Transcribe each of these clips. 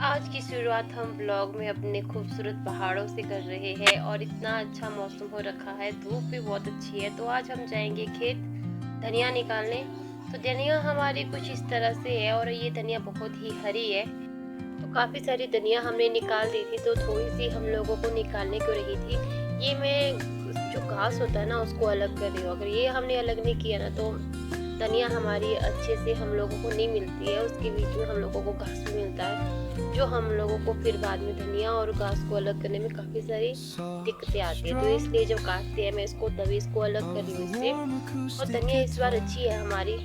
आज की शुरुआत हम ब्लॉग में अपने खूबसूरत पहाड़ों से कर रहे हैं और इतना अच्छा मौसम हो रखा है, धूप भी बहुत अच्छी है। तो आज हम जाएंगे खेत धनिया निकालने। तो धनिया हमारी कुछ इस तरह से है और ये धनिया बहुत ही हरी है। तो काफ़ी सारी धनिया हमने निकाल दी थी, तो थोड़ी सी हम लोगों को निकालने को रही थी। ये मैं जो घास होता है ना उसको अलग कर रही हूँ। अगर ये हमने अलग नहीं किया ना तो धनिया हमारी अच्छे से हम लोगों को नहीं मिलती है। उसके बीच में हम लोगों को घास भी मिलता है, जो हम लोगों को फिर बाद में धनिया और घास को अलग करने में काफ़ी सारी दिक्कतें आती है। तो इसलिए जब काटते हैं मैं इसको तभी इसको अलग कर रही हूँ इससे। और धनिया इस बार अच्छी है हमारी।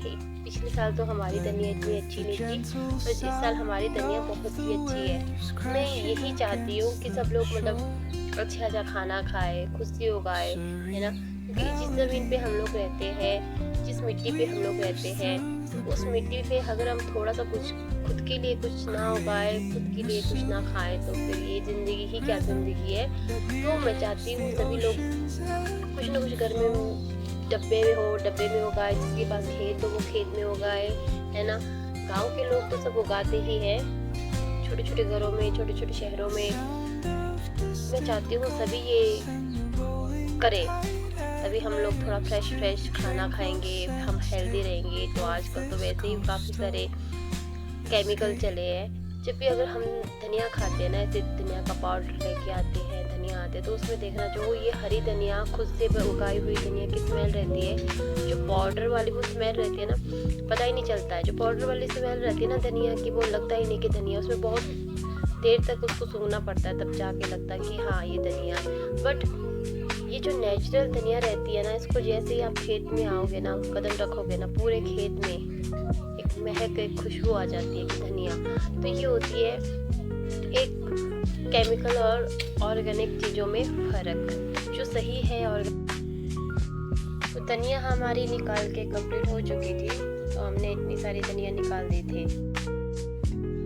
पिछले साल तो हमारी धनिया इतनी अच्छी नहीं थी, पर इस साल हमारी धनिया बहुत ही अच्छी है। मैं यही चाहती हूँ कि सब लोग मतलब अच्छा अच्छा खाना खाए, खुशी उगाए, है ना। क्योंकि जिस ज़मीन पे हम लोग रहते हैं, जिस मिट्टी पे हम लोग रहते हैं, तो उस मिट्टी पे अगर हम थोड़ा सा कुछ खुद के लिए कुछ ना उगाए, खुद के लिए कुछ ना खाएं, तो फिर ये ज़िंदगी ही क्या ज़िंदगी है। तो मैं चाहती हूँ सभी लोग कुछ ना कुछ घर में डब्बे में उगाए, जिसके पास खेत हो वो खेत में उगाए, है ना। गांव के लोग तो सब उगाते ही हैं, छोटे छोटे घरों में, छोटे छोटे शहरों में। मैं चाहती हूँ सभी ये करें, तभी हम लोग थोड़ा फ्रेश फ्रेश खाना खाएंगे, हम हेल्दी रहेंगे। तो आजकल तो वैसे ही काफ़ी सारे केमिकल चले हैं। जब भी अगर हम धनिया खाते हैं ना, ऐसे धनिया का पाउडर लेके आते हैं, धनिया आते हैं, तो उसमें देखना जो ये हरी धनिया खुद से उगाई हुई धनिया की स्मेल रहती है। जो पाउडर वाली वो स्मेल रहती है ना, पता ही नहीं चलता है। जो पाउडर वाली स्मेल रहती है ना धनिया की, वो लगता ही नहीं कि धनिया। उसमें बहुत देर तक उसको सूंघना पड़ता है, तब जाके लगता है कि हाँ ये धनिया है। बट ये जो नेचुरल धनिया रहती है ना, इसको जैसे ही आप खेत में आओगे ना, कदम रखोगे ना, पूरे खेत में एक महक, एक खुशबू आ जाती है कि धनिया। तो ये होती है एक केमिकल और ऑर्गेनिक चीज़ों में फ़र्क जो सही है। और तो धनिया हमारी निकाल के कंप्लीट हो चुकी थी, तो हमने इतनी सारी धनिया निकाल दी थी।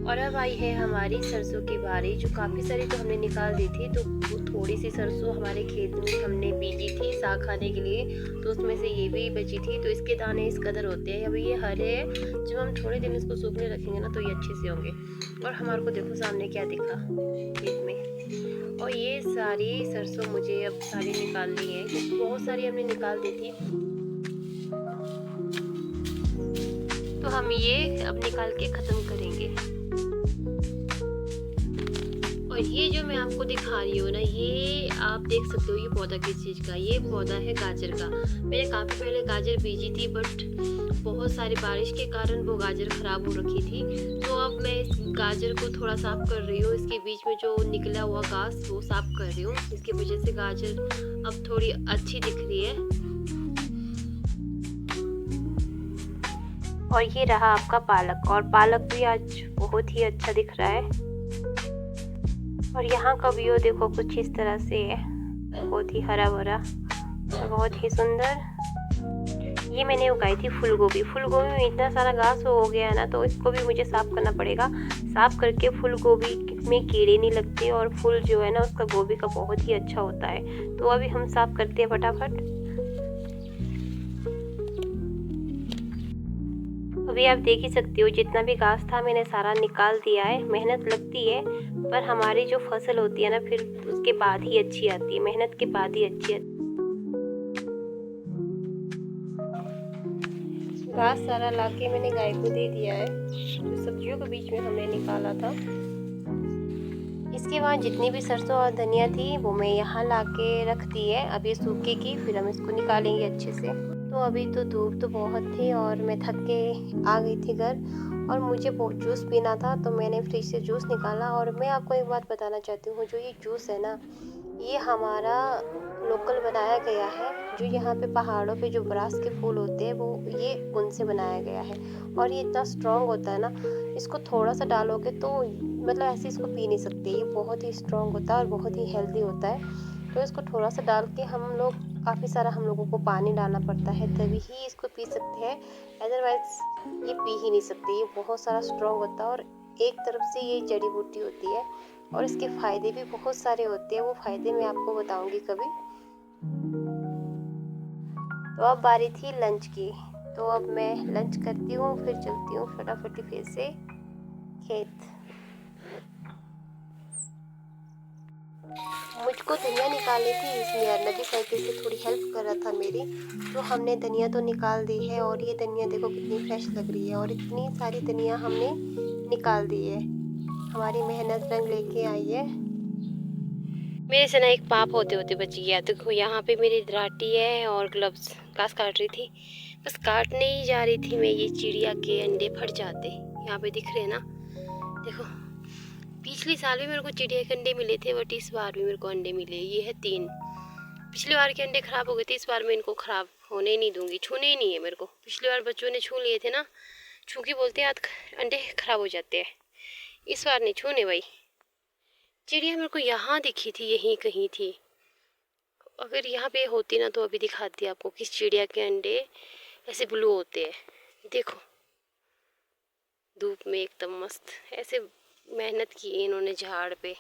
और अब आई है हमारी सरसों की बारी, जो काफ़ी सारी तो हमने निकाल दी थी। तो वो थोड़ी सी सरसों हमारे खेत में हमने बीजी थी साग खाने के लिए, तो उसमें से ये भी बची थी। तो इसके दाने इस कदर होते हैं, अभी ये हरे हैं। जब हम थोड़े दिन इसको सूखने रखेंगे ना तो ये अच्छे से होंगे। और हमारे को देखो सामने क्या दिखा खेत में। और ये सारी सरसों मुझे अब सारी निकालनी है, क्योंकि बहुत सारी हमने निकाल दी थी। तो हम ये अब निकाल के ख़त्म करेंगे। और ये जो मैं आपको दिखा रही हूँ ना, ये आप देख सकते हो ये पौधा किस चीज़ का। ये पौधा है गाजर का। मैंने काफ़ी पहले गाजर बीजी थी, बट बहुत सारी बारिश के कारण वो गाजर ख़राब हो रखी थी। तो अब मैं इस गाजर को थोड़ा साफ़ कर रही हूँ। इसके बीच में जो निकला हुआ घास वो साफ़ कर रही हूँ, इसकी वजह से गाजर अब थोड़ी अच्छी दिख रही है। और ये रहा आपका पालक, और पालक भी आज बहुत ही अच्छा दिख रहा है। और यहाँ का व्यू देखो कुछ इस तरह से है, बहुत ही हरा भरा और बहुत ही सुंदर। ये मैंने उगाई थी फूल गोभी। फूल गोभी में इतना सारा घास हो गया है ना, तो इसको भी मुझे साफ़ करना पड़ेगा। साफ़ करके फूल गोभी में कीड़े नहीं लगते, और फूल जो है ना उसका गोभी का बहुत ही अच्छा होता है। तो अभी हम साफ़ करते हैं फटाफट। अभी आप देख ही सकते हो जितना भी घास था मैंने सारा निकाल दिया है। मेहनत लगती है, पर हमारी जो फसल होती है ना फिर उसके बाद ही अच्छी आती है, मेहनत के बाद ही अच्छी आती है। घास सारा लाके मैंने गाय को दे दिया है, जो सब्जियों के बीच में हमने निकाला था। इसके बाद जितनी भी सरसों और धनिया थी वो मैं यहाँ लाके रख दी है। अब ये सूखेगी, फिर हम इसको निकालेंगे अच्छे से। तो अभी तो धूप तो बहुत थी और मैं थक के आ गई थी घर, और मुझे बहुत जूस पीना था, तो मैंने फ्रिज से जूस निकाला। और मैं आपको एक बात बताना चाहती हूँ, जो ये जूस है ना, ये हमारा लोकल बनाया गया है। जो यहाँ पे पहाड़ों पे जो ब्रास के फूल होते हैं वो ये उनसे बनाया गया है। और ये इतना स्ट्रॉन्ग होता है ना, इसको थोड़ा सा डालोगे तो मतलब ऐसे इसको पी नहीं सकते। ये बहुत ही स्ट्रॉन्ग होता है और बहुत ही हेल्दी होता है। तो इसको थोड़ा सा डाल के हम लोग, काफ़ी सारा हम लोगों को पानी डालना पड़ता है, तभी ही इसको पी सकते हैं। अदरवाइज़ ये पी ही नहीं सकते। ये बहुत सारा स्ट्रॉन्ग होता है, और एक तरफ से ये जड़ी बूटी होती है, और इसके फ़ायदे भी बहुत सारे होते हैं। वो फ़ायदे मैं आपको बताऊंगी कभी। तो अब बारी थी लंच की, तो अब मैं लंच करती हूँ, फिर चलती हूँ फटाफट फिर से खेत। मुझको धनिया निकालनी थी, इसलिए अर्नब भी साइकिल से थोड़ी हेल्प कर रहा था मेरी। तो हमने धनिया तो निकाल दी है और ये धनिया देखो कितनी फ्रेश लग रही है और इतनी सारी धनिया हमने निकाल दी है। हमारी मेहनत रंग लेके आई है। मेरे से ना एक पाप होते होते बच गया। देखो यहाँ पे मेरी दराटी है और ग्लव्स घास काट रही थी। बस काटने ही जा रही थी मैं, ये चिड़िया के अंडे फट जाते। यहाँ पे दिख रहे हैं ना, देखो पिछले साल भी मेरे को चिड़िया के अंडे मिले थे, बट इस बार भी मेरे को अंडे मिले। ये है 3। पिछली बार के अंडे ख़राब हो गए थे, इस बार मैं इनको ख़राब होने नहीं दूंगी, छूने ही नहीं है मेरे को। पिछली बार बच्चों ने छू लिए थे ना, छू के बोलते हैं अंडे ख़राब हो जाते हैं। इस बार नहीं छूने भाई। चिड़िया मेरे को यहाँ दिखी थी, यहीं कहीं थी। अगर यहाँ पे होती ना तो अभी दिखाती आपको किस चिड़िया के अंडे ऐसे ब्लू होते हैं। देखो धूप में एकदम मस्त ऐसे मेहनत की इन्होंने झाड़ पे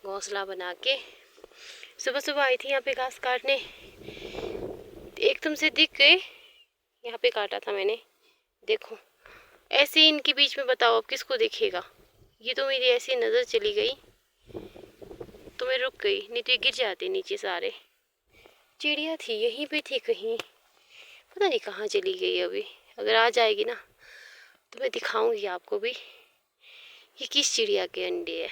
घोंसला बना के। सुबह सुबह आई थी यहाँ पे घास काटने, एकदम से दिख गए। यहाँ पे काटा था मैंने, देखो ऐसे इनके बीच में बताओ अब किसको दिखेगा। ये तो मेरी ऐसी नज़र चली गई तो मैं रुक गई, नहीं तो ये गिर जाते नीचे सारे। चिड़िया थी यहीं पे थी कहीं, पता नहीं कहाँ चली गई अभी। अगर आ जाएगी ना तो मैं दिखाऊंगी आपको भी ये किस चिड़िया के अंडे है।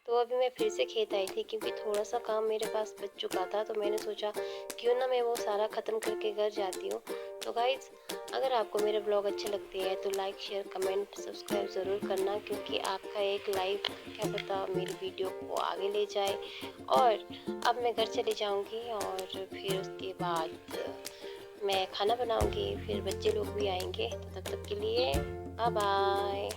तो अभी मैं फिर से खेत आई थी क्योंकि थोड़ा सा काम मेरे पास बच चुका था, तो मैंने सोचा क्यों ना मैं वो सारा ख़त्म करके घर जाती हूँ। तो गाइज़ अगर आपको मेरे ब्लॉग अच्छे लगते हैं तो लाइक शेयर कमेंट सब्सक्राइब ज़रूर करना, क्योंकि आपका एक लाइक क्या पता मेरी वीडियो को आगे ले जाए। और अब मैं घर चली जाऊँगी और फिर उसके बाद मैं खाना बनाऊँगी, फिर बच्चे लोग भी आएंगे। तो तब तक के लिए बाय बाय।